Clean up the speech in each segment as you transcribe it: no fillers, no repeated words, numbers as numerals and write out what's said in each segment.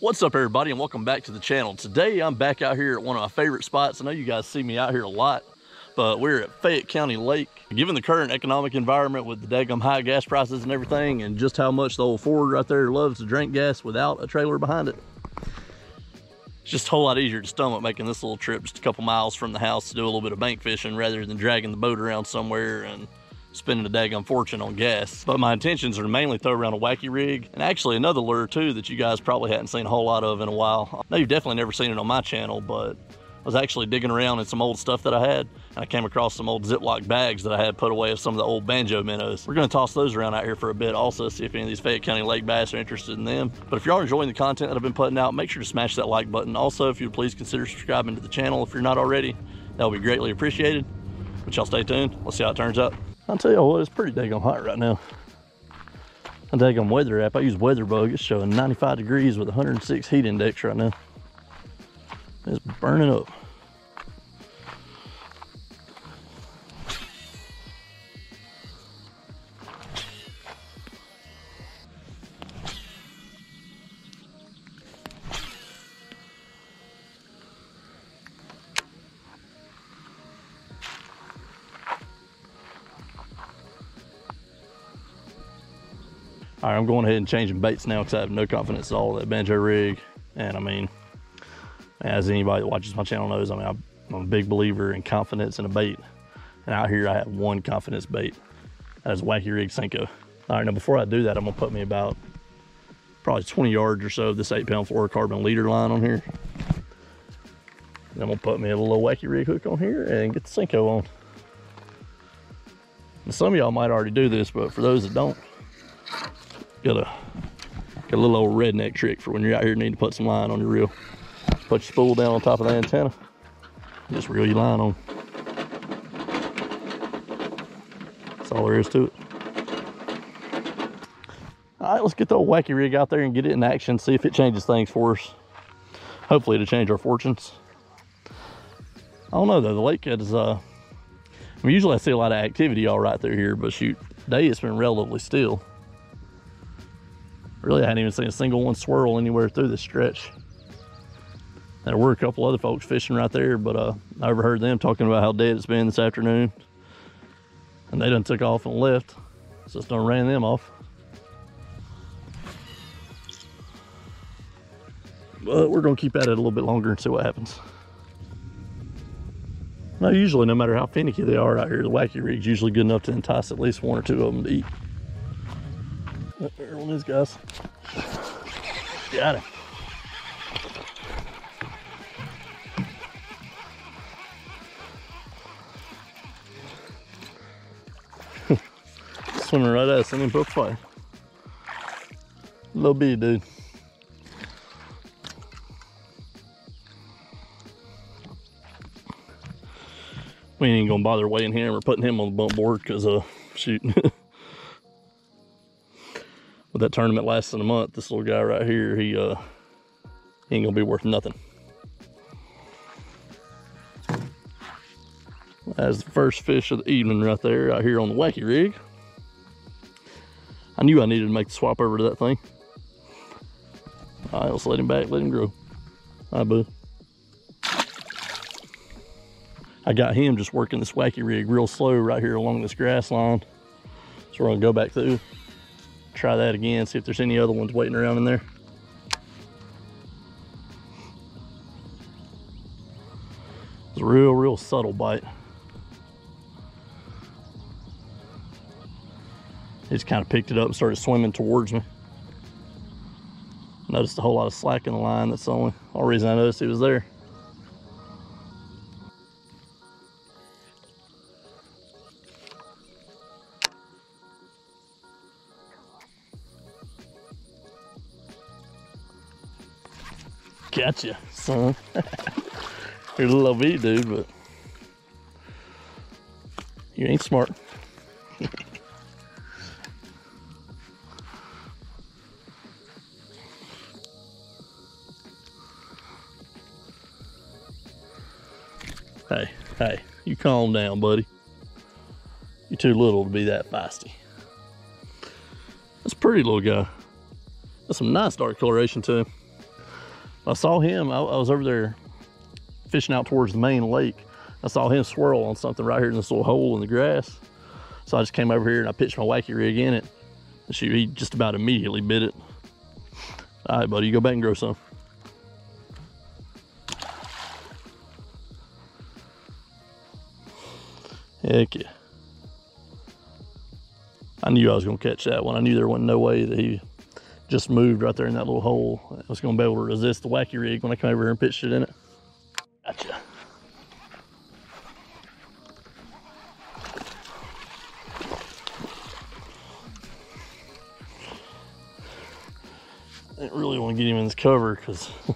What's up, everybody, and welcome back to the channel. Today I'm back out here at one of my favorite spots. I know you guys see me out here a lot, but we're at Fayette County Lake. Given the current economic environment with the daggum high gas prices and everything, and just how much the old Ford right there loves to drink gas without a trailer behind it, it's just a whole lot easier to stomach making this little trip just a couple miles from the house to do a little bit of bank fishing rather than dragging the boat around somewhere and spending a daggum fortune on gas. But my intentions are to mainly throw around a wacky rig, and actually another lure too that you guys probably hadn't seen a whole lot of in a while. I know you've definitely never seen it on my channel, but I was actually digging around in some old stuff that I had, and I came across some old Ziploc bags that I had put away of some of the old banjo minnows. We're gonna toss those around out here for a bit also, see if any of these Fayette County Lake bass are interested in them. But if you are enjoying the content that I've been putting out, make sure to smash that like button. Also, if you'd please consider subscribing to the channel if you're not already, that would be greatly appreciated. But y'all stay tuned, let's see how it turns out. I'll tell you what, it's pretty daggum hot right now. A daggum weather app, I use WeatherBug. It's showing 95 degrees with 106 heat index right now. It's burning up. All right, I'm going ahead and changing baits now because I have no confidence at all in that banjo rig. And I mean, as anybody that watches my channel knows, I mean, I'm a big believer in confidence in a bait. And out here I have one confidence bait. That is Wacky Rig Senko. All right, now before I do that, I'm gonna put me about probably 20 yards or so of this 8-pound fluorocarbon leader line on here. And I'm gonna put me a little Wacky Rig hook on here and get the Senko on. And some of y'all might already do this, but for those that don't, got a little old redneck trick for when you're out here needing to put some line on your reel. Put your spool down on top of the antenna, just reel your line on. That's all there is to it. All right, let's get the old Wacky Rig out there and get it in action, see if it changes things for us. Hopefully it'll change our fortunes. I don't know though, the lake is, I mean, usually I see a lot of activity all right through here, but shoot, today it's been relatively still. Really, I hadn't even seen a single one swirl anywhere through this stretch. There were a couple other folks fishing right there, but I overheard them talking about how dead it's been this afternoon. And they done took off and left, so it's done ran them off. But we're gonna keep at it a little bit longer and see what happens. Now, usually, no matter how finicky they are out here, the Wacky Rig's usually good enough to entice at least one or two of them to eat. There one is, guys. Got him. Swimming right at us, and then both fire. Little bitty dude. We ain't gonna bother weighing him or putting him on the bump board because shoot. With that tournament lasting a month, this little guy right here, he ain't gonna be worth nothing. That's the first fish of the evening right there out here on the Wacky Rig. I knew I needed to make the swap over to that thing. All right, let's let him back, let him grow. Hi, bud. I got him just working this Wacky Rig real slow right here along this grass line. So we're gonna go back through, try that again, see if there's any other ones waiting around in there. It's a real subtle bite. He just kind of picked it up and started swimming towards me. Noticed a whole lot of slack in the line. That's the only reason I noticed he was there. Gotcha, son. You're a little bitty dude, but you ain't smart. Hey, you calm down, buddy. You're too little to be that feisty. That's a pretty little guy. That's some nice dark coloration to him. I saw him, I was over there fishing out towards the main lake. I saw him swirl on something right here in this little hole in the grass. So I just came over here and I pitched my wacky rig in it. And shoot, he just about immediately bit it. All right, buddy, you go back and grow some. Heck yeah. I knew I was gonna catch that one. I knew there wasn't no way that he just moved right there in that little hole. I was gonna be able to resist the wacky rig when I come over here and pitched it in it. Gotcha. I didn't really want to get him in this cover because I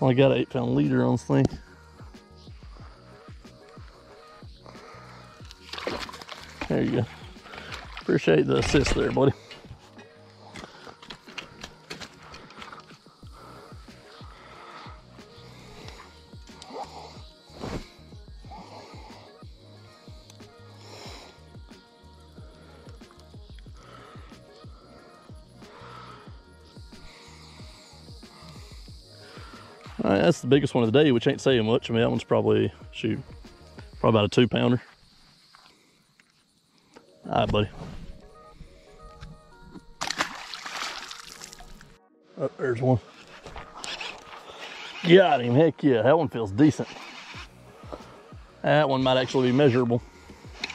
only got an 8-pound leader on this thing. There you go. Appreciate the assist there, buddy. All right, that's the biggest one of the day, which ain't saying much. I mean, that one's probably, shoot, probably about a 2-pounder. All right, buddy. Oh, there's one. Got him, heck yeah, that one feels decent. That one might actually be measurable.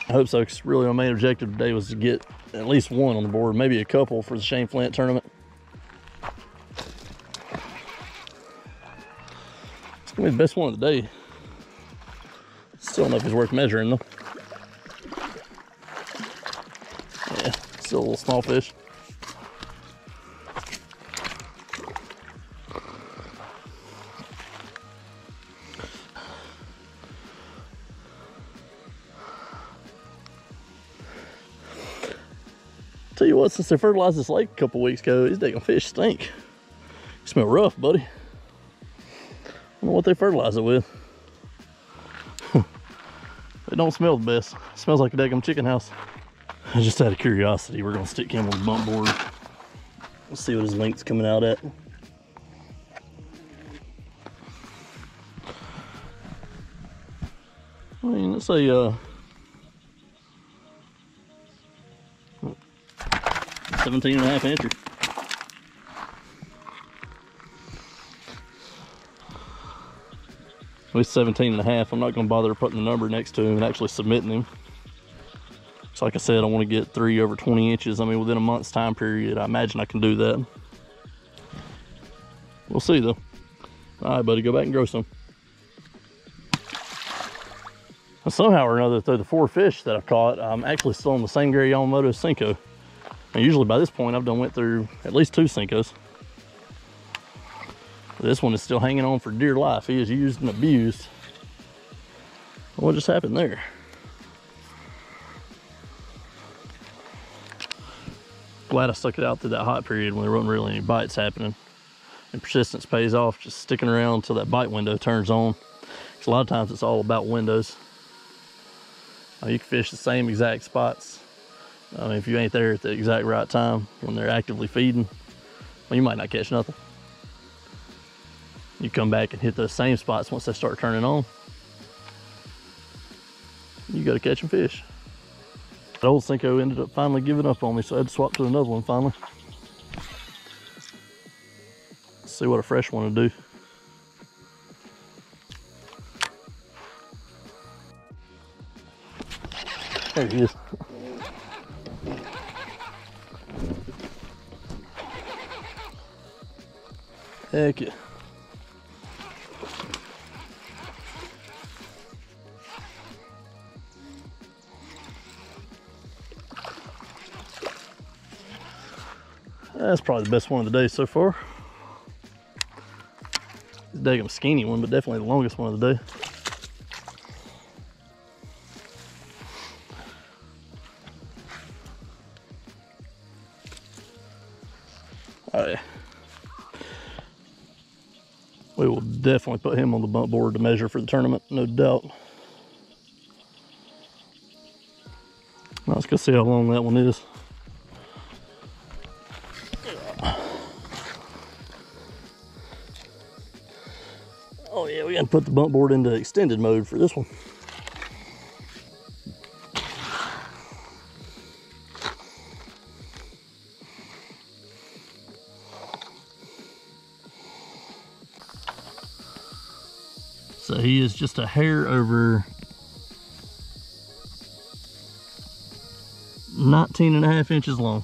I hope so, because really my main objective today was to get at least one on the board, maybe a couple for the Shane Flint tournament. It's gonna be the best one of the day. Still don't know if it's worth measuring though. Yeah, still a little small fish. Tell you what, since they fertilized this lake a couple weeks ago, these daggone fish stink. You smell rough, buddy. I don't know what they fertilize it with. It don't smell the best. It smells like a daggone chicken house. Just out of curiosity, we're gonna stick him on the bump board. Let's see what his length's coming out at. I mean, let's say 17.5 incher. At least 17.5. I'm not gonna bother putting the number next to him and actually submitting him. So like I said, I want to get 3 over 20 inches. I mean, within a month's time period, I imagine I can do that. We'll see though. All right, buddy, go back and grow some. Now, somehow or another, through the 4 fish that I've caught, I'm actually still on the same Gary Yamamoto Senko. Now, usually by this point, I've done went through at least 2 Senkos. This one is still hanging on for dear life. He is used and abused. What just happened there? Glad I stuck it out through that hot period when there wasn't really any bites happening. And persistence pays off, just sticking around until that bite window turns on. Because a lot of times it's all about windows. You can fish the same exact spots. I mean, if you ain't there at the exact right time when they're actively feeding, well, you might not catch nothing. You come back and hit those same spots once they start turning on. You go to catching fish. That old Senko ended up finally giving up on me, so I had to swap to another one finally. Let's see what a fresh one will do. There he is. Heck yeah. That's probably the best one of the day so far. It's a daggum skinny one, but definitely the longest one of the day. Oh yeah. We will definitely put him on the bump board to measure for the tournament, no doubt. Now let's go see how long that one is. Oh yeah, we gotta put the bump board into extended mode for this one. So he is just a hair over 19.5 inches long.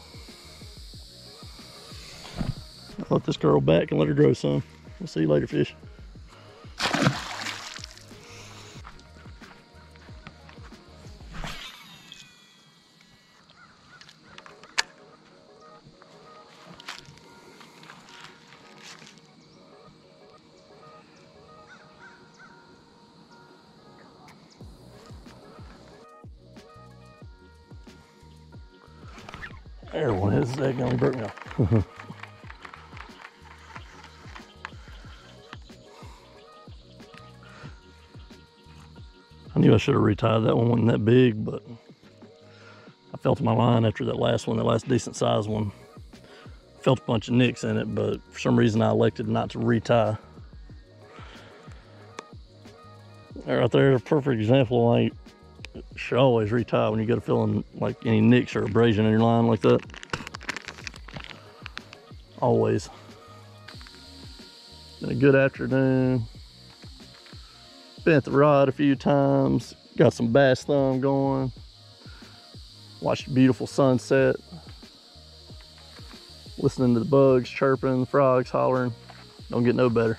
I'll let this girl back and let her grow some. We'll see you later, fish. There one is. That gonna broke now. I knew I should have retied that one. Wasn't that big, but I felt my line after that last one, that last decent sized one. Felt a bunch of nicks in it, but for some reason I elected not to retie. Right there, a perfect example. Like, you should always retie when you get a feeling like any nicks or abrasion in your line like that. Always. Been a good afternoon. Bent the rod a few times. Got some bass thumb going. Watched a beautiful sunset. Listening to the bugs chirping, the frogs hollering. Don't get no better.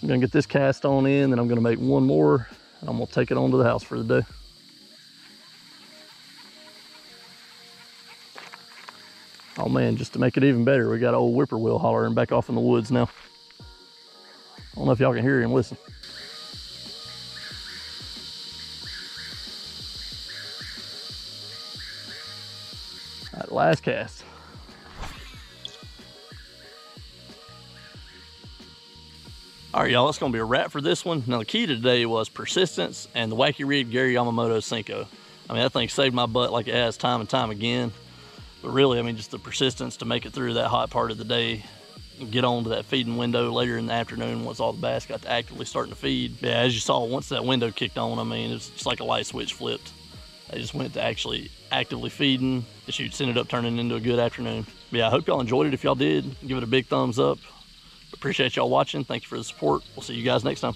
I'm gonna get this cast on in, then I'm gonna make one more, and I'm gonna take it on to the house for the day. Oh man, just to make it even better, we got old whippoorwill hollering back off in the woods now. I don't know if y'all can hear him. Listen. All right, last cast. All right, y'all, that's gonna be a wrap for this one. Now, the key to today was persistence and the wacky rig Gary Yamamoto Senko. I mean, that thing saved my butt like it has time and time again. But really, I mean, just the persistence to make it through that hot part of the day and get on to that feeding window later in the afternoon once all the bass got to actively starting to feed. Yeah, as you saw, once that window kicked on, I mean, it's just like a light switch flipped. They just went to actually actively feeding. The shoots ended up turning into a good afternoon. But yeah, I hope y'all enjoyed it. If y'all did, give it a big thumbs up. Appreciate y'all watching. Thank you for the support. We'll see you guys next time.